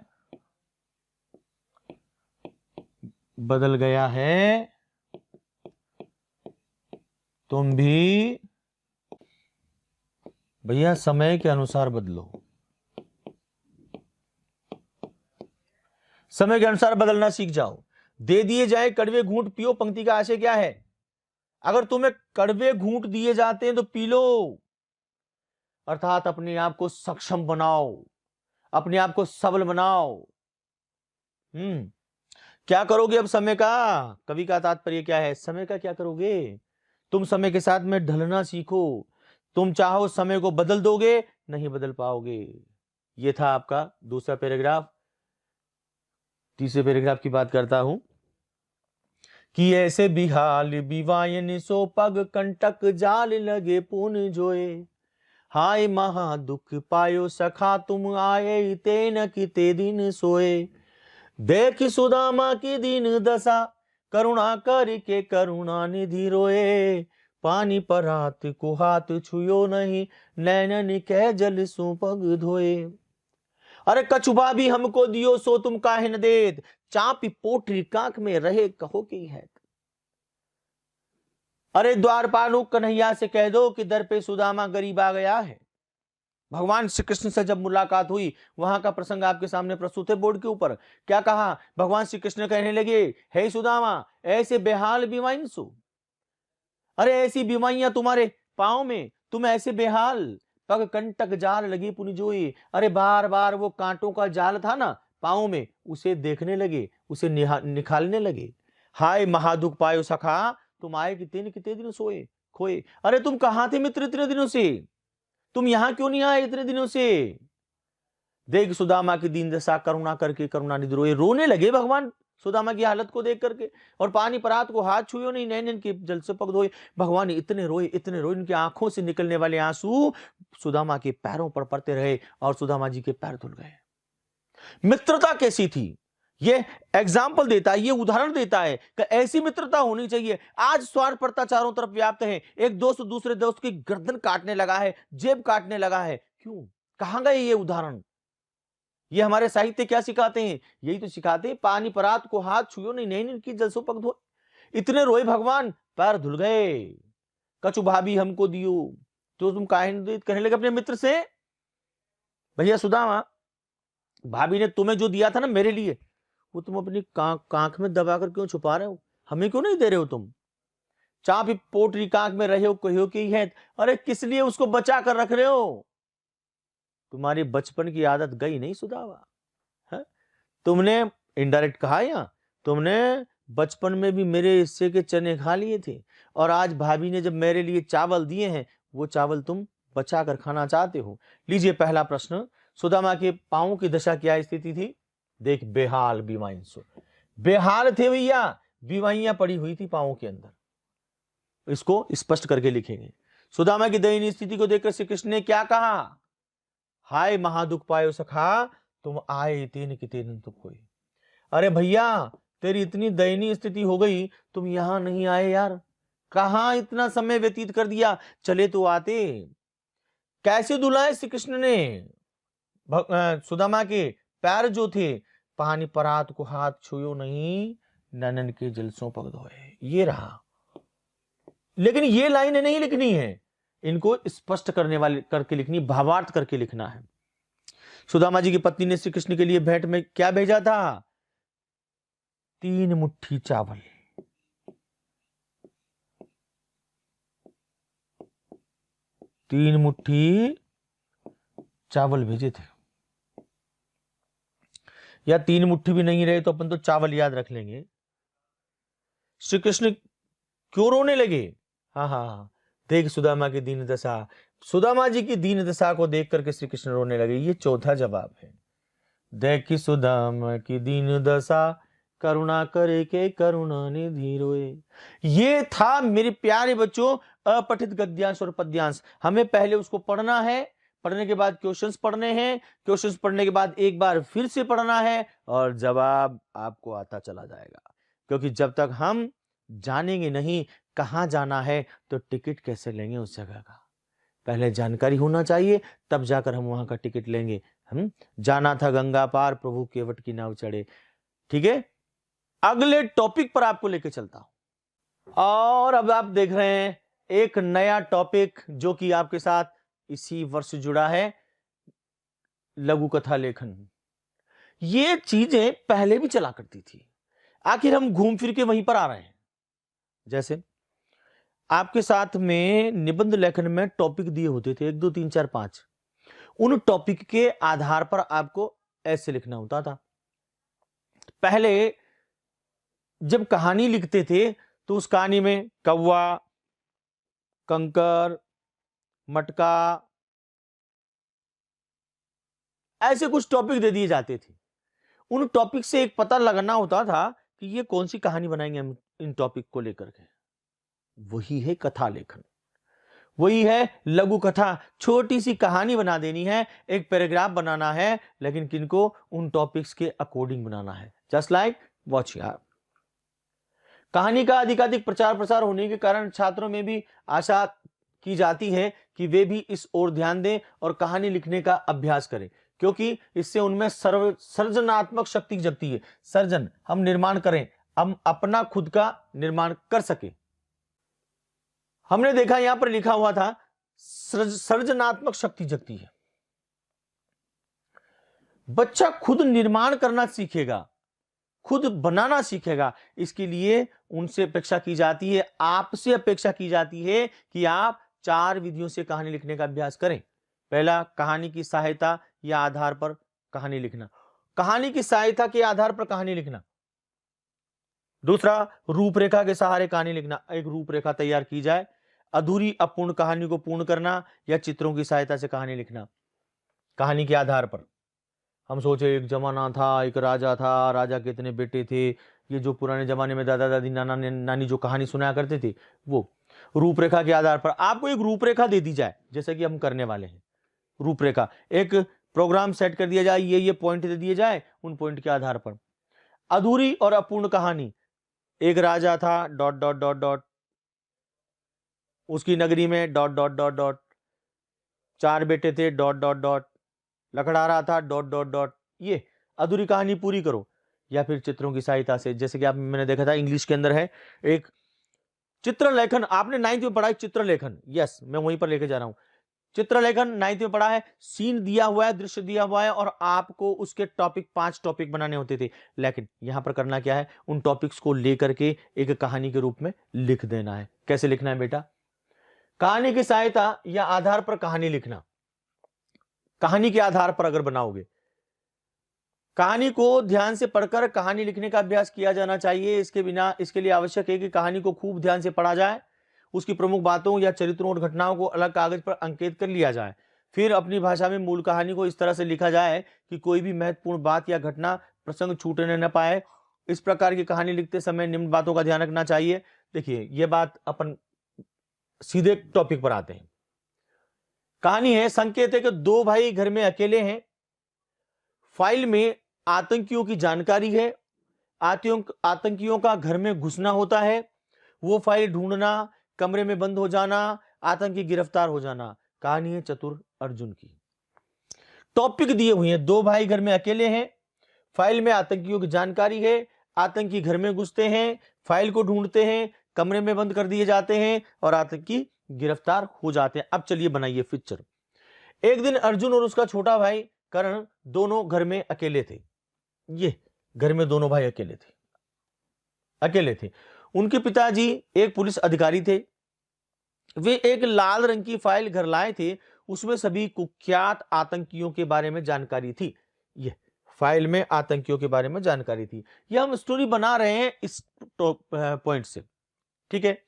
S1: बदल गया है, तुम भी भैया समय के अनुसार बदलो। समय के अनुसार बदलना सीख जाओ। दे दिए जाए कड़वे घूंट पियो, पंक्ति का आशय क्या है? अगर तुम्हें कड़वे घूंट दिए जाते हैं तो पी लो, अर्थात अपने आप को सक्षम बनाओ, अपने आप को सबल बनाओ। क्या करोगे अब समय का? कवि का तात्पर्य क्या है? समय का क्या करोगे? तुम समय के साथ में ढलना सीखो। तुम चाहो समय को बदल दोगे, नहीं बदल पाओगे। यह था आपका दूसरा पैराग्राफ। तीसरे पैराग्राफ की बात करता हूं कि ऐसे बिहाल बिवायन सो पग कंटक जाल लगे पुन जोए, हाय महा दुख पायो सखा तुम आए तेन किते दिन सोए, देख सुदामा की दीन दशा करुणा करके करुणा निधि रोए, पानी परात को हाथ छुयो नहीं नैनन कह जल सो पग धोए। अरे कछुभा भी हमको दियो सो तुम काहे न देत, चापी पोटरी कांख में रहे कहो की है। अरे द्वारपाल कन्हैया से कह दो कि दर पे सुदामा गरीब आ गया है। भगवान श्री कृष्ण से जब मुलाकात हुई, वहां का प्रसंग आपके सामने प्रस्तुत है बोर्ड के ऊपर। क्या कहा? भगवान श्री कृष्ण कहने लगे, हे सुदामा ऐसे बेहाल बीमाइन सो, अरे ऐसी बीमारियां तुम्हारे पांव में, तुम ऐसे बेहाल, पग कंटक जाल लगी पुनि जोई। अरे बार बार वो कांटों का जाल था ना पांव में, उसे देखने लगे, उसे निकालने लगे। हाय महादुख पायो सखा तुम आए कितने दिन सोए खोए। अरे तुम कहां थे मित्र इतने दिनों से? तुम यहां क्यों नहीं आए इतने दिनों से? देख सुदामा की दीन दशा करुणा करके करुणा निधि रोए। रोने लगे भगवान सुदामा की हालत को देख करके। और पानी परात को हाथ छुयो नहीं नैनन के जल से पग धोए। भगवान इतने रोए इनकी आंखों से निकलने वाले आंसू सुदामा के पैरों पर पड़ते रहे और सुदामा जी के पैर धुल गए। मित्रता कैसी थी? ये एग्जाम्पल देता है, ये उदाहरण देता है कि ऐसी मित्रता होनी चाहिए। आज स्वार्थपरता चारों तरफ व्याप्त है। एक दोस्त दूसरे दोस्त की गर्दन काटने लगा है, जेब काटने लगा है। क्यों? कहां गए ये उदाहरण? ये हमारे साहित्य क्या सिखाते हैं? यही तो सिखाते हैं, पानी परात को हाथ छुयो नहीं नैन की जल सो पग धो। इतने रोए भगवान, पैर धुल गए। कछु भाभी हमको दियो तो तुम काहे कहने लगे अपने मित्र से, भैया सुदामा भाभी ने तुम्हें जो दिया था ना मेरे लिए, वो तुम अपनी कांख में दबाकर क्यों छुपा रहे हो? हमें क्यों नहीं दे रहे हो तुम? चापी पोटरी कांख में रहे हो कहो की है। अरे किस लिए उसको बचा कर रख रहे हो? तुम्हारी बचपन की आदत गई नहीं सुदामा? है तुमने इनडायरेक्ट कहा या तुमने बचपन में भी मेरे हिस्से के चने खा लिए थे और आज भाभी ने जब मेरे लिए चावल दिए हैं वो चावल तुम बचा कर खाना चाहते हो। लीजिए पहला प्रश्न, सुदामा के पांव की दशा क्या स्थिति थी? देख बेहाल बीमाइंसो, बेहाल थे भैया, बीमारियां पड़ी हुई थी पांवों के अंदर। इसको स्पष्ट करके लिखेंगे। सुदामा की दयनीय स्थिति को देखकर श्री कृष्ण ने क्या कहा? हाय महादुख पायो सखा तुम आए तेन की तेन तुम कोई। अरे भैया तेरी इतनी दयनीय स्थिति हो गई, तुम यहां नहीं आए यार, कहां इतना समय व्यतीत कर दिया, चले तो आते। कैसे दुलाए श्री कृष्ण ने सुदामा के पैर जो थे, पानी परात को हाथ छुयो नहीं नैनन के जलसों पग धोए। ये रहा। लेकिन ये लाइनें नहीं लिखनी है, इनको स्पष्ट करने वाले करके लिखनी, भावार्थ करके लिखना है। सुदामा जी की पत्नी ने श्री कृष्ण के लिए भेंट में क्या भेजा था? 3 मुट्ठी चावल। 3 मुट्ठी चावल भेजे थे। या 3 मुट्ठी भी नहीं रहे तो अपन तो चावल याद रख लेंगे। श्री कृष्ण क्यों रोने लगे? हाँ हाँ हाँ, देख सुदामा की दीन दशा, सुदामा जी की दीन दशा को देख करके श्री कृष्ण रोने लगे। ये चौथा जवाब है। देखी सुदामा की दीन दशा, करुणा करे के करुणा निधि रोए। ये था मेरे प्यारे बच्चों अपठित गद्यांश और पद्यांश। हमें पहले उसको पढ़ना है, पढ़ने के बाद क्वेश्चंस पढ़ने हैं, क्वेश्चंस पढ़ने के बाद एक बार फिर से पढ़ना है और जवाब आपको आता चला जाएगा। क्योंकि जब तक हम जानेंगे नहीं कहां जाना है तो टिकट कैसे लेंगे उस जगह का? पहले जानकारी होना चाहिए, तब जाकर हम वहां का टिकट लेंगे। हम जाना था गंगा पार, प्रभु केवट की नाव चढ़े। ठीक है, अगले टॉपिक पर आपको लेके चलता हूं। और अब आप देख रहे हैं एक नया टॉपिक जो कि आपके साथ इसी वर्ष जुड़ा है, लघु कथा लेखन। ये चीजें पहले भी चला करती थी, आखिर हम घूम फिर के वहीं पर आ रहे हैं। जैसे आपके साथ में निबंध लेखन में टॉपिक दिए होते थे 1 2 3 4 5, उन टॉपिक के आधार पर आपको ऐसे लिखना होता था। पहले जब कहानी लिखते थे तो उस कहानी में कौवा, कंकर, मटका, ऐसे कुछ टॉपिक दे दिए जाते थे। उन टॉपिक से एक पता लगाना होता था कि ये कौन सी कहानी बनाएंगे हम इन टॉपिक को लेकर के। वही है कथा लेखन, वही है लघु कथा। छोटी सी कहानी बना देनी है, एक पैराग्राफ बनाना है, लेकिन किनको? उन टॉपिक्स के अकॉर्डिंग बनाना है। जस्ट लाइक वॉच यार। कहानी का अधिकाधिक प्रचार प्रसार होने के कारण छात्रों में भी आशा की जाती है कि वे भी इस ओर ध्यान दें और कहानी लिखने का अभ्यास करें, क्योंकि इससे उनमें सर्जनात्मक शक्ति जगती है। सर्जन, हम निर्माण करें, हम अपना खुद का निर्माण कर सके। हमने देखा यहां पर लिखा हुआ था सर्जनात्मक शक्ति जगती है। बच्चा खुद निर्माण करना सीखेगा, खुद बनाना सीखेगा। इसके लिए उनसे अपेक्षा की जाती है, आपसे अपेक्षा की जाती है कि आप 4 विधियों से कहानी लिखने का अभ्यास करें। पहला, कहानी की सहायता या आधार पर कहानी लिखना। कहानी की सहायता के आधार पर कहानी लिखना। दूसरा, रूपरेखा के सहारे कहानी लिखना। एक रूपरेखा तैयार की जाए। अधूरी अपूर्ण कहानी को पूर्ण करना या चित्रों की सहायता से कहानी लिखना। कहानी के आधार पर हम सोचे एक जमाना था, एक राजा था, राजा के इतने बेटे थे। ये जो पुराने जमाने में दादा दादी नाना नानी जो कहानी सुनाया करते थे, वो रूपरेखा के आधार पर आपको एक रूपरेखा दे दी जाए, जैसे कि हम करने वाले हैं। रूपरेखा, एक प्रोग्राम सेट कर दिया जाए, ये पॉइंट दे दिए जाए, उन पॉइंट के आधार पर। अधूरी और अपूर्ण कहानी, एक राजा था डॉट डॉट डॉट डॉट, उसकी नगरी में डॉट डॉट डॉट डॉट, 4 बेटे थे डॉट डॉट डॉट, लखड़ा रहा था डॉट डॉट डॉट। ये अधूरी कहानी पूरी करो। या फिर चित्रों की सहायता से, जैसे कि मैंने देखा था इंग्लिश के अंदर है एक चित्रलेखन। आपने 9th में पढ़ा है चित्रलेखन। यस, मैं वहीं पर लेके जा रहा हूं। चित्रलेखन 9th में पढ़ा है। सीन दिया हुआ है, दृश्य दिया हुआ है और आपको उसके टॉपिक 5 टॉपिक बनाने होते थे। लेकिन यहां पर करना क्या है? उन टॉपिक्स को लेकर के एक कहानी के रूप में लिख देना है। कैसे लिखना है बेटा? कहानी की सहायता या आधार पर कहानी लिखना। कहानी के आधार पर अगर बनाओगे, कहानी को ध्यान से पढ़कर कहानी लिखने का अभ्यास किया जाना चाहिए। इसके लिए आवश्यक है कि कहानी को खूब ध्यान से पढ़ा जाए, उसकी प्रमुख बातों या चरित्रों और घटनाओं को अलग कागज पर अंकित कर लिया जाए। फिर अपनी भाषा में मूल कहानी को इस तरह से लिखा जाए कि कोई भी महत्वपूर्ण बात या घटना प्रसंग छूटने न पाए। इस प्रकार की कहानी लिखते समय निम्न बातों का ध्यान रखना चाहिए। देखिए, यह बात अपन सीधे टॉपिक पर आते हैं। कहानी है, संकेत है कि 2 भाई घर में अकेले हैं। फाइल में आतंकियों की जानकारी है। आतंकियों का घर में घुसना होता है, वो फाइल ढूंढना, कमरे में बंद हो जाना, आतंकी गिरफ्तार हो जाना। कहानी है चतुर अर्जुन की। टॉपिक दिए हुए हैं, 2 भाई घर में अकेले हैं, फाइल में आतंकियों की जानकारी है, आतंकी घर में घुसते हैं, फाइल को ढूंढते हैं, कमरे में बंद कर दिए जाते हैं और आतंकी गिरफ्तार हो जाते हैं। अब चलिए बनाइए पिक्चर। एक दिन अर्जुन और उसका छोटा भाई कर्ण दोनों घर में अकेले थे। ये घर में दोनों भाई अकेले थे। उनके पिताजी एक पुलिस अधिकारी थे। वे एक लाल रंग की फाइल घर लाए थे, उसमें सभी कुख्यात आतंकियों के बारे में जानकारी थी। ये फाइल में आतंकियों के बारे में जानकारी थी। यह हम स्टोरी बना रहे हैं इस पॉइंट से, ठीक है।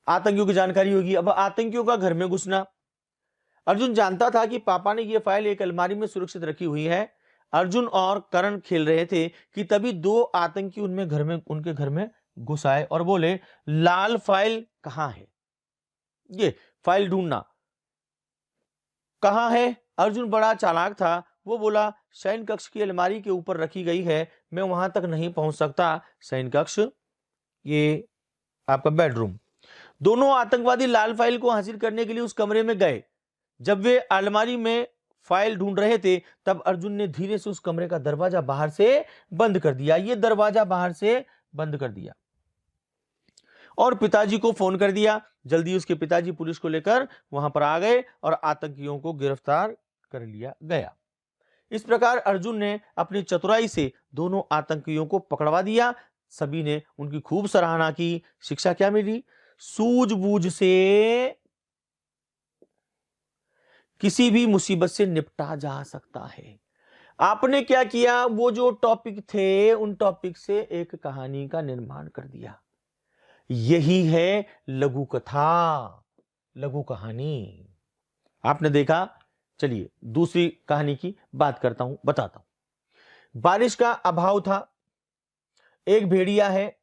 S1: आतंकियों की जानकारी होगी। अब आतंकियों का घर में घुसना। अर्जुन जानता था कि पापा ने यह फाइल एक अलमारी में सुरक्षित रखी हुई है। अर्जुन और करण खेल रहे थे कि तभी दो आतंकी उनके घर में घुस आए और बोले, लाल फाइल कहां है? ये फाइल ढूंढना। कहां है? अर्जुन बड़ा चालाक था। वो बोला, शयन कक्ष की अलमारी के ऊपर रखी गई है, मैं वहां तक नहीं पहुंच सकता। शयन कक्ष, ये आपका बेडरूम। दोनों आतंकवादी लाल फाइल को हासिल करने के लिए उस कमरे में गए। जब वे अलमारी में फाइल ढूंढ रहे थे, तब अर्जुन ने धीरे से उस कमरे का दरवाजा बाहर से बंद कर दिया। ये दरवाजा बाहर से बंद कर दिया और पिताजी को फोन कर दिया। जल्दी उसके पिताजी पुलिस को लेकर वहां पर आ गए और आतंकियों को गिरफ्तार कर लिया गया। इस प्रकार अर्जुन ने अपनी चतुराई से दोनों आतंकियों को पकड़वा दिया। सभी ने उनकी खूब सराहना की। शिक्षा क्या मिली? सूझबूझ से किसी भी मुसीबत से निपटा जा सकता है। आपने क्या किया? वो जो टॉपिक थे, उन टॉपिक से एक कहानी का निर्माण कर दिया। यही है लघु कथा, लघु कहानी। आपने देखा। चलिए दूसरी कहानी की बात करता हूं, बताता हूं। बारिश का अभाव था। एक भेड़िया है,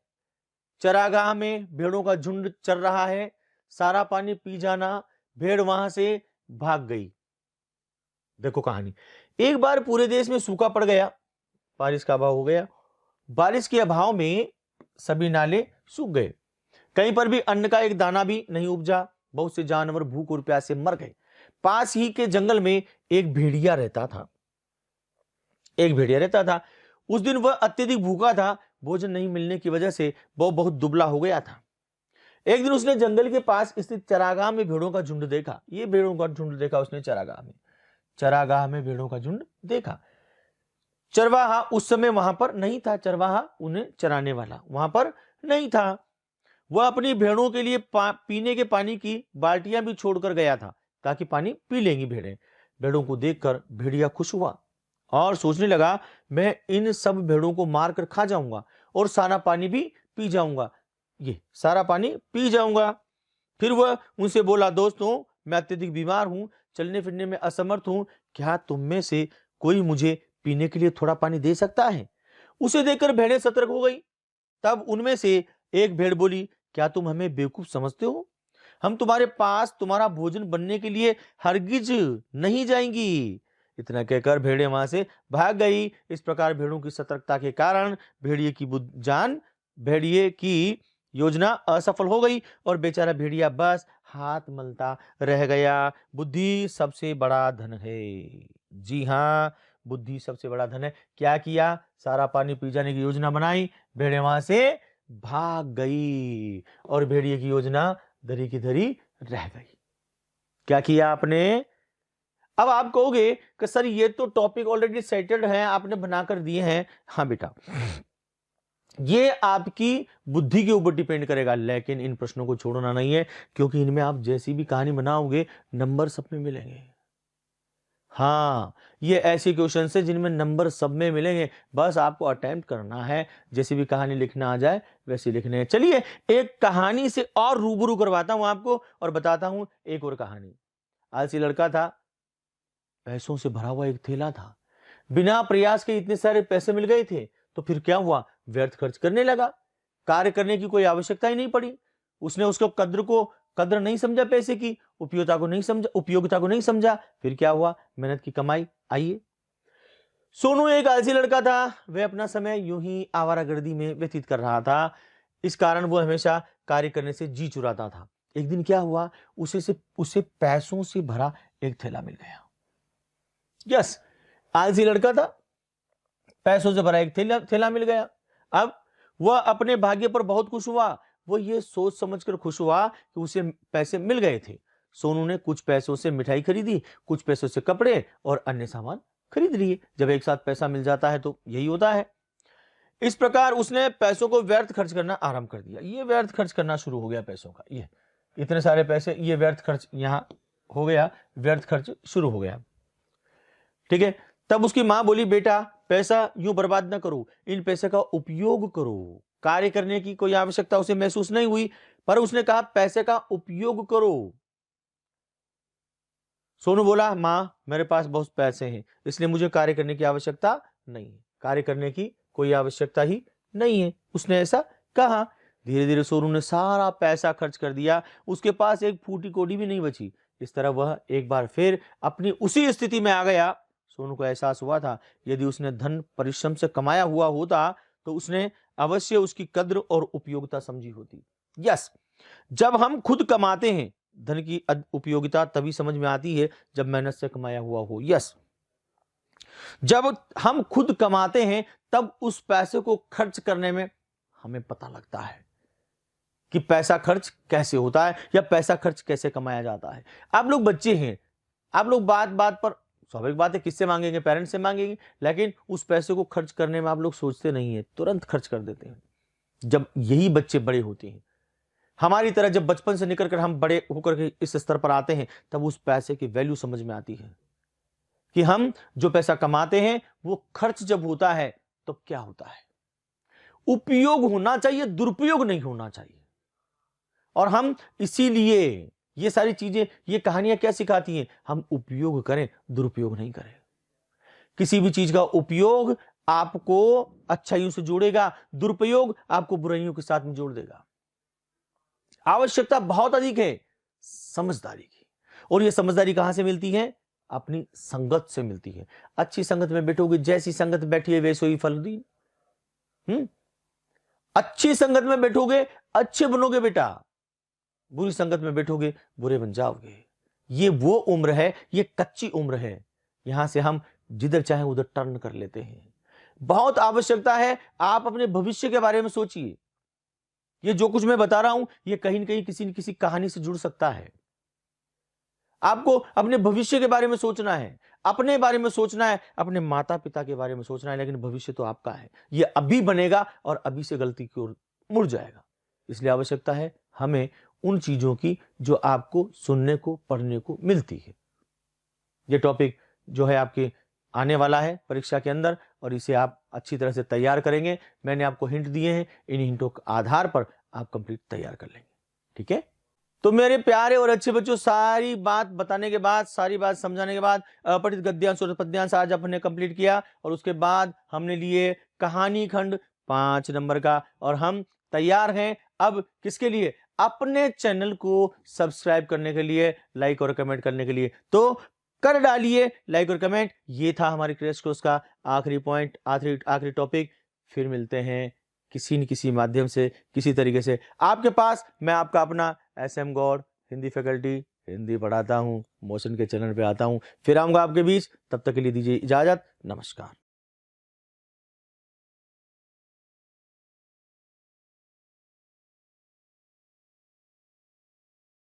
S1: चरागाह में भेड़ों का झुंड चल रहा है। सारा पानी पी जाना, भेड़ वहां से भाग गई। देखो कहानी। एक बार पूरे देश में सूखा पड़ गया, बारिश का अभाव हो गया। बारिश के अभाव में सभी नाले सूख गए। कहीं पर भी अन्न का एक दाना भी नहीं उपजा। बहुत से जानवर भूख और प्यास से मर गए। पास ही के जंगल में एक भेड़िया रहता था। उस दिन वह अत्यधिक भूखा था। भोजन नहीं मिलने की वजह से वह बहुत दुबला हो गया था। एक दिन उसने जंगल के पास स्थित चरागाह में भेड़ों का झुंड देखा। ये भेड़ों का झुंड देखा उसने चरागाह में भेड़ों का झुंड देखा। चरवाहा उस समय वहां पर नहीं था। चरवाहा, उन्हें चराने वाला, वहां पर नहीं था। वह अपनी भेड़ों के लिए पीने के पानी की बाल्टियां भी छोड़कर गया था, ताकि पानी पी लेंगी भेड़ें। भेड़ों को देखकर भेड़िया खुश हुआ और सोचने लगा, मैं इन सब भेड़ों को मारकर खा जाऊंगा और सारा पानी भी पी जाऊंगा। फिर वह उनसे बोला, दोस्तों, मैं अत्यधिक बीमार हूं, चलने फिरने में असमर्थ हूं। क्या तुम में से कोई मुझे पीने के लिए थोड़ा पानी दे सकता है? उसे देखकर भेड़ें सतर्क हो गई। तब उनमें से एक भेड़ बोली, क्या तुम हमें बेवकूफ समझते हो? हम तुम्हारे पास तुम्हारा भोजन बनने के लिए हरगिज नहीं जाएंगी। इतना कहकर भेड़ें वहां से भाग गई। इस प्रकार भेड़ों की सतर्कता के कारण भेड़िए की योजना असफल हो गई और बेचारा भेड़िया बस हाथ मलता रह गया। बुद्धि सबसे बड़ा धन है। जी हाँ, बुद्धि सबसे बड़ा धन है। क्या किया? सारा पानी पी जाने की योजना बनाई, भेड़ें वहां से भाग गई और भेड़िए की योजना धरी की धरी रह गई। क्या किया आपने? अब आप कहोगे कि सर ये तो टॉपिक ऑलरेडी सेटल्ड है, आपने बनाकर दिए हैं। हाँ बेटा, ये आपकी बुद्धि के ऊपर डिपेंड करेगा, लेकिन इन प्रश्नों को छोड़ना नहीं है, क्योंकि इनमें आप जैसी भी कहानी बनाओगे नंबर सब में मिलेंगे। हाँ, ये ऐसे क्वेश्चन है जिनमें नंबर सब में मिलेंगे, बस आपको अटेम्प्ट करना है। जैसी भी कहानी लिखना आ जाए वैसे लिखने है। चलिए एक कहानी से और रूबरू करवाता हूं आपको और बताता हूं एक और कहानी। आलसी लड़का था, पैसों से भरा हुआ एक थैला था। बिना प्रयास के इतने सारे पैसे मिल गए थे, तो फिर क्या हुआ? व्यर्थ खर्च करने लगा। कार्य करने की कोई आवश्यकता ही नहीं पड़ी। उसने उसको कद्र नहीं समझा, पैसे की उपयोगिता को नहीं समझा। फिर क्या हुआ? मेहनत की कमाई। आइए, सोनू एक आलसी लड़का था। वह अपना समय यूं ही आवारागर्दी में व्यतीत कर रहा था। इस कारण वो हमेशा कार्य करने से जी चुराता था। एक दिन क्या हुआ? उसे पैसों से भरा एक थैला मिल गया। यस, आलसी लड़का था, पैसों से भरा एक थैला मिल गया। अब वह अपने भाग्य पर बहुत खुश हुआ। वो ये सोच समझकर खुश हुआ कि उसे पैसे मिल गए थे। सोनू ने कुछ पैसों से मिठाई खरीदी, कुछ पैसों से कपड़े और अन्य सामान खरीद लिए। जब एक साथ पैसा मिल जाता है तो यही होता है। इस प्रकार उसने पैसों को व्यर्थ खर्च करना आरंभ कर दिया। ये व्यर्थ खर्च करना शुरू हो गया पैसों का। ये इतने सारे पैसे, ये व्यर्थ खर्च यहां हो गया, व्यर्थ खर्च शुरू हो गया। ठीक है। तब उसकी मां बोली, बेटा पैसा यूं बर्बाद ना करो, इन पैसे का उपयोग करो। कार्य करने की कोई आवश्यकता उसे महसूस नहीं हुई, पर उसने कहा पैसे का उपयोग करो। सोनू बोला, मां मेरे पास बहुत पैसे हैं, इसलिए मुझे कार्य करने की आवश्यकता नहीं है, कार्य करने की कोई आवश्यकता ही नहीं है, उसने ऐसा कहा। धीरे धीरे सोनू ने सारा पैसा खर्च कर दिया, उसके पास एक फूटी कौड़ी भी नहीं बची। इस तरह वह एक बार फिर अपनी उसी स्थिति में आ गया। सोनू को एहसास हुआ था, यदि उसने धन परिश्रम से कमाया हुआ होता तो उसने अवश्य उसकी कद्र और उपयोगिता समझी होती। यस, जब हम खुद कमाते हैं, धन की उपयोगिता तभी समझ में आती है जब मेहनत से कमाया हुआ हो। यस, जब हम खुद कमाते हैं तब उस पैसे को खर्च करने में हमें पता लगता है कि पैसा खर्च कैसे होता है या पैसा खर्च कैसे कमाया जाता है। आप लोग बच्चे हैं, आप लोग बात बात पर, स्वाभाविक बात है, किससे मांगेंगे? पेरेंट्स से मांगेंगे, लेकिन उस पैसे को खर्च करने में आप लोग सोचते नहीं है, तुरंत खर्च कर देते हैं। जब यही बच्चे बड़े होते हैं, हमारी तरह जब बचपन से निकल कर हम बड़े होकर के इस स्तर पर आते हैं, तब उस पैसे की वैल्यू समझ में आती है कि हम जो पैसा कमाते हैं वो खर्च जब होता है तो क्या होता है। उपयोग होना चाहिए, दुरुपयोग नहीं होना चाहिए। और हम इसीलिए ये सारी चीजें, ये कहानियां क्या सिखाती हैं? हम उपयोग करें, दुरुपयोग नहीं करें। किसी भी चीज का उपयोग आपको अच्छाइयों से जोड़ेगा, दुरुपयोग आपको बुराइयों के साथ में जोड़ देगा। आवश्यकता बहुत अधिक है समझदारी की, और यह समझदारी कहां से मिलती है? अपनी संगत से मिलती है। अच्छी संगत में बैठोगे, जैसी संगत बैठी है वैसे ही फल दी। अच्छी संगत में बैठोगे अच्छे बनोगे बेटा, बुरी संगत में बैठोगे बुरे बन जाओगे। ये वो उम्र है, ये कच्ची उम्र है, यहां से हम जिधर चाहे उधर टर्न कर लेते हैं। बहुत आवश्यकता है आप अपने भविष्य के बारे में सोचिए। ये जो कुछ मैं बता रहा हूं, ये कहीं न कहीं किसी न किसी कहानी से जुड़ सकता है। आपको अपने भविष्य के बारे में सोचना है, अपने बारे में सोचना है, अपने माता पिता के बारे में सोचना है, लेकिन भविष्य तो आपका है। ये अभी बनेगा और अभी से गलती की ओर मुड़ जाएगा। इसलिए आवश्यकता है हमें उन चीजों की जो आपको सुनने को, पढ़ने को मिलती है। ये टॉपिक जो है आपके आने वाला है परीक्षा के अंदर, और इसे आप अच्छी तरह से तैयार करेंगे। मैंने आपको हिंट दिए हैं, इन हिंटों के आधार पर आप कंप्लीट तैयार कर लेंगे। ठीक है, तो मेरे प्यारे और अच्छे बच्चों, सारी बात बताने के बाद, सारी बात समझाने के बाद, अपठित गद्यांश और पद्यांश आज आपने कंप्लीट किया, और उसके बाद हमने लिए कहानी खंड 5 नंबर का, और हम तैयार हैं अब किसके लिए? अपने चैनल को सब्सक्राइब करने के लिए, लाइक और कमेंट करने के लिए। तो कर डालिए लाइक और कमेंट। ये था हमारी क्रैश कोर्स का आखिरी पॉइंट, आखिरी टॉपिक। फिर मिलते हैं किसी न किसी माध्यम से, किसी तरीके से आपके पास। मैं आपका अपना SM गौड़, हिंदी फैकल्टी, हिंदी पढ़ाता हूँ, मोशन के चैनल पे आता हूँ। फिर आऊंगा आपके बीच, तब तक के लिए दीजिए इजाजत। नमस्कार।